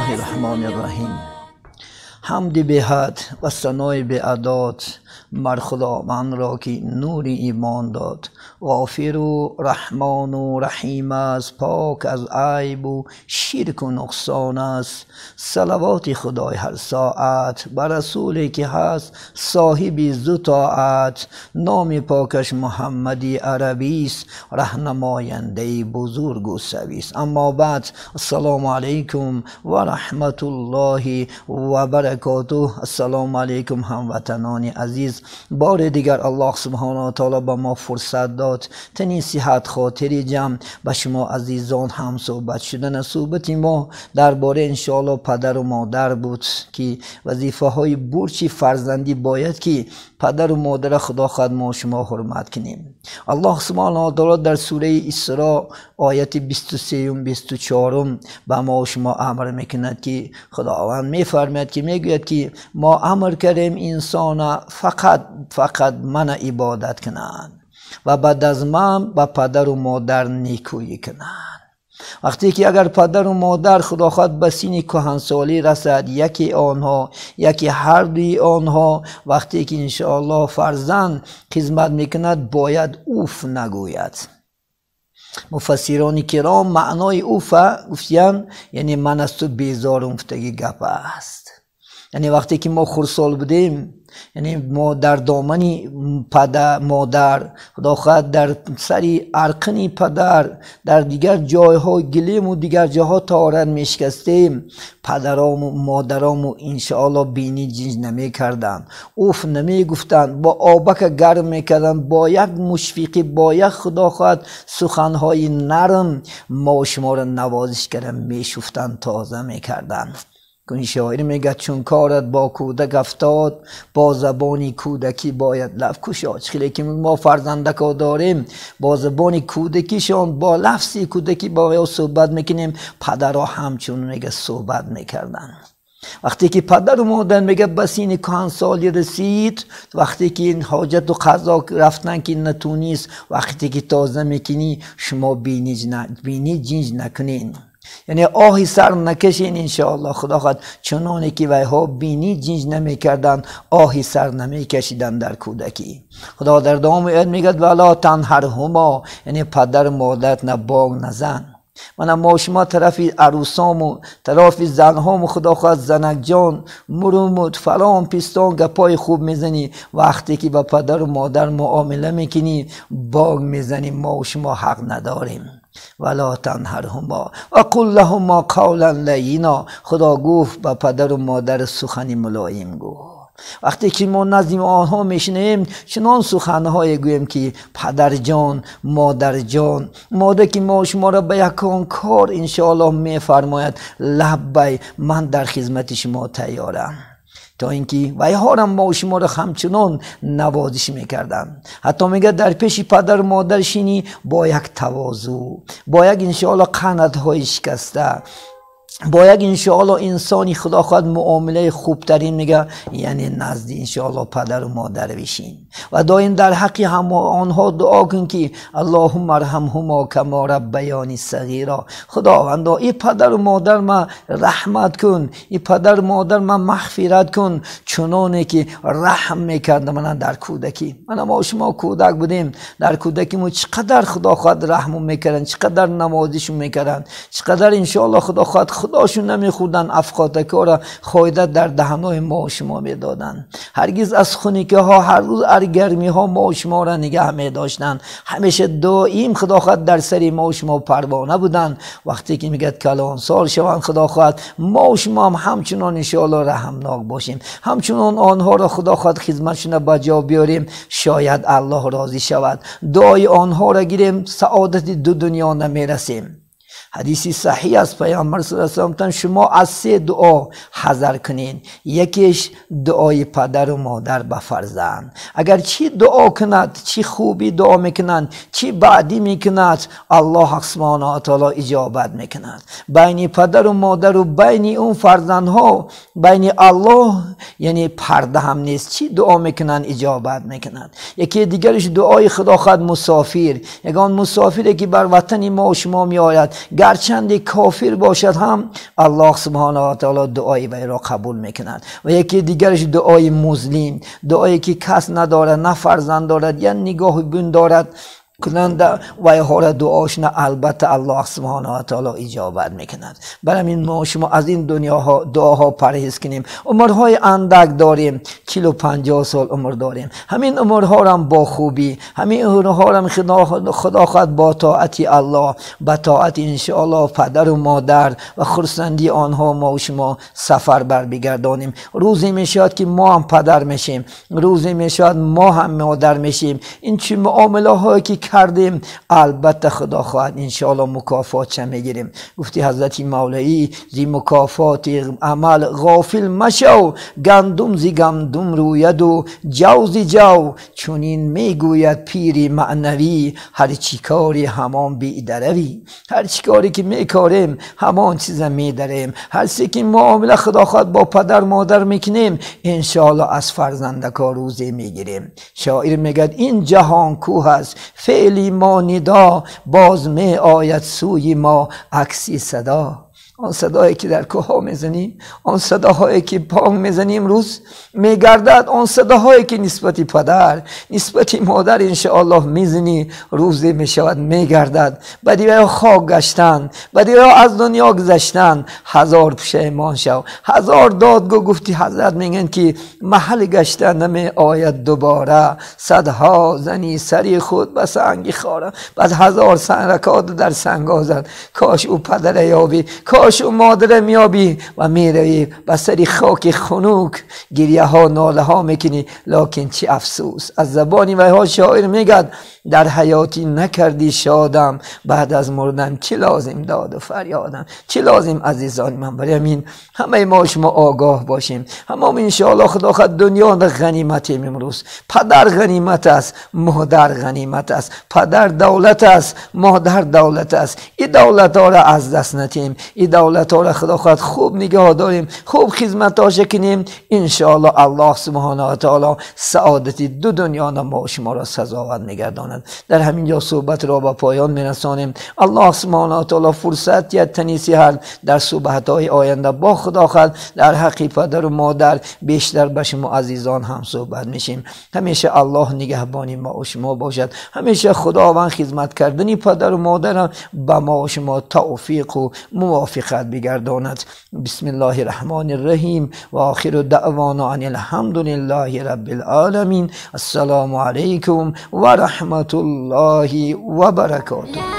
الله الرحمن الرحیم. حمد به حد و ثنای به عداد مر خداوند را که نور ایمان داد. غافر و رحمان و رحیم است، پاک از عیب و شرک و نقصان است. صلوات خدای هر ساعت بر رسولی که هست صاحب عز و طاعت. نام پاکش محمدی عربی است، راهنماینده بزرگ و سوی است. اما بعد، السلام علیکم و رحمت الله و برکاته. السلام علیکم هموطنان عزیز. بار دیگر الله سبحانه و تعالی به ما فرصت داد تا نصیحت خاطری جمع به شما عزیزان هم صحبت شدن. صحبت ما درباره انشاءالله پدر و مادر بود که وظیفه های برچی فرزندی باید که پدر و مادر خدا خود ما شما حرمت کنیم. الله سبحانه و تعالی در سوره اسراء آیت 23 و 24 به ما شما امر میکند که خداوند میفرماید که میگوید که ما امر کردیم انسان فقط من عبادت کنند و بعد از من به پدر و مادر نیکویی کنند. وقتی که اگر پدر و مادر خدا خود به سن کهنسالی رسد، یکی آنها یکی هر دوی آنها، وقتی که انشاءالله فرزند خدمت میکند باید اوف نگوید. مفسران کرام معنای اوف گفتن یعنی من از تو بیزارم فتگی گپ است. یعنی وقتی که ما خردسال بودیم، یعنی ما در دامنی پدر مادر خدا خواهد در سری ارقنی پدر در دیگر جایها گلیم و دیگر جاها تارن میشکستیم، پدرام و مادرام و انشاءالله بینی جنج نمی کردن، اوف نمی گفتن، با آبک گرم میکردن، با یک مشفقی با یک خدا خواهد سخنهای نرم ما شما را نوازش کردن، میشفتن، تازه میکردن. کنی شاعر میگه چون کارت با کودک افتاد، با زبانی کودکی باید لب کشاد. خیلی که ما فرزندکا داریم با زبانی کودکیشان با لفظی کودکی با او صحبت میکنیم، پدرها همچون میگه صحبت میکردن. وقتی که پدر و مادر میگه بسین کهنسالی رسید، وقتی که این حاجت و قضا رفتن که نتونیست، وقتی که تازه میکنی شما بینی جنج نکنین، یعنی آهی سر نکشین. انشاءالله خدا خواهد چنانه که ویها بینی جنج نمی کردن آهی سر نمی کشیدن در کودکی. خدا در دوام آیت میگه ولا تنهرهما، یعنی پدر مادرت نه باگ نزن. من ما شما طرف عروسام و طرف زنهام خدا خواهد زنک جان مرومود فلان پیستان گپای خوب میزنی، وقتی که با پدر و مادر معامله میکنی باگ میزنی. ما شما حق نداریم. ولا تنهرهما و قل لهما قولا لینا. خدا گفت با پدر و مادر سخنی ملایم گفت. وقتی که ما نزدیم آنها میشنیم چنان سخنهای گویم که پدر جان مادر جان، مادر که ما شما را به یکان کار انشاءالله میفرماید لبی من در خدمت شما تیارم، تا اینکه ویها را ما شما را همچنان نوازش میکردن. حتی میگه در پیش پدر مادر شینی با یک تواضع، با یک انشاءالله قنات‌های شکسته، با یک انشاءالله انسانی خدا خواهد معامله خوبترین میگه یعنی نزد انشاءالله پدر و مادر بشین و دائم در حق هم آنها دعا کن که اللهم ارحمهما کما ربیانی صغیرا. خداوندا این پدر و مادر ما رحمت کن، این پدر و مادر ما مغفرت کن چنانه که رحم میکرد من در کودکی. من ما شما کودک بودیم، در کودکی ما چقدر خدا خواهد رحم میکردن، چقدر نوازش میکردن، چقدر انشاءالله خدا خواهد خداشون نمیخوردن افقاتکا را خایدت در دهنهای ما شما میدادن. هرگز از خونیکه ها هر روز گرمی ها ما شما را نگه میداشتن، همیشه دائم خدا خواهد در سری ما شما پروانه بودن. وقتی که میگد کلان سال شوند خدا خواهد ما شما هم همچنان انشاءالله رحمناک باشیم، همچنان آنها را خدا خواهد خدمتشون بجا بیاریم، شاید الله راضی شود، دعای آنها را گیریم، سعادت دو دنیا نمیرسیم. حدیثی صحیح از پیامبر صلی الله علیه و آله شما از 3 دعا حذر کنین. یکیش دعای پدر و مادر به فرزند. اگر چی دعا کند، چی خوبی دعا میکنند، چی بعدی میکند، الله سبحانه و تعالی اجابت میکند. بین پدر و مادر و بین اون فرزندها بین الله یعنی پرده هم نیست، چی دعا میکنند اجابت میکند. یکی دیگرش دعای خدا خواهد مسافر، یگان مسافری که بر وطن ما و شما میآید، گرچند کافر باشد هم الله سبحانه و تعالی دعای وی را قبول میکند. و یکی دیگرش دعای مظلوم، دعایی که کس ندارد، نه فرزند دارد یا نگاه بین دارد کننده و ها دعاش نه، البته الله سبحانه و تعالی اجابت میکند. برای این ما شما از این دعاها پرهیز کنیم. عمرهای اندک داریم، 50 سال عمر داریم. همین عمرها را با خوبی، همین عمرها را خدا خواهد با طاعت الله، با طاعت انشاءالله پدر و مادر و خرسندی آنها ما و شما سفر بر بگردانیم. روزی میشود که ما هم پدر میشیم، روزی میشود ما هم مادر میشیم. این چه معامله هایی که کردیم البته خدا خواهد انشاءالله مکافات چه میگیریم. گفتی حضرت مولوی زی مکافات عمل غافل مشو، گندم زی گندم روید و جو زی جو. چونین میگوید پیری معنوی، هر چی کاری همان بی‌دروی. هر چی کاری که میکاریم همان چیز میداریم. هر چی که معامله خدا خواهد با پدر مادر میکنیم انشاءالله از فرزندکا روزی میگیریم. شاعر میگد این جهان کوه است، فعلی ما ندا، باز می آید سوی ما عکسی صدا. آن صدایی که در کوه ها میزنیم، آن صداهایی که پانگ میزنیم روز میگردد، آن صداهایی که نسبتی پدر نسبتی مادر انشاءالله میزنی روزی میشود میگردد. بدی و خاک گشتن، بدی و از دنیا گذشتن، هزار پشیمان شو، هزار دادگو. گفتی حضرت میگن که محل گشتن نمی آید دوباره، صدها زنی سری خود به سنگ خاره. بعد هزار سنگرکات در سنگ زد، کاش او پدر یابی، کاش او مادر میابی و میروی به سری خاک خنوک، گریه ها ناله ها میکنی. لکن چی افسوس از زبانی و ها شاعر میگد در حیاتی نکردی شادم، بعد از مردن چی لازم داد و فریادم. چی لازم عزیزان من؟ برای همین همه ما شما آگاه باشیم. همه انشاءالله خدا خواهد دنیا غنیمتیم. امروز پدر غنیمت است، مادر غنیمت است. پدر دولت است، مادر دولت است. این دولت ها را از دست ندیم. این دولت ها را خدا خواهد خوب نگاه داریم، خوب خدمتاش کنیم. انشاءالله الله سبحانه و تعالی سعادت دو دنیا ما شما را سزاوند میگرداند. در همین جا صحبت را با پایان میرسانیم. الله سبحانه و تعالی فرصت یا تنیسی حل در صحبت های آینده با خدا خواهد در حق پدر و مادر بیشتر به شما عزیزان هم صحبت میشیم. همیشه الله نگهبانی ما و شما باشد. همیشه خداوند خدمت کردنی پدر و مادر به ما و شما توفیق و موافقت بگرداند. بسم الله الرحمن الرحیم و آخر دعوانا ان الحمد لله رب العالمین. السلام علیکم و رحمت الله و برکاته.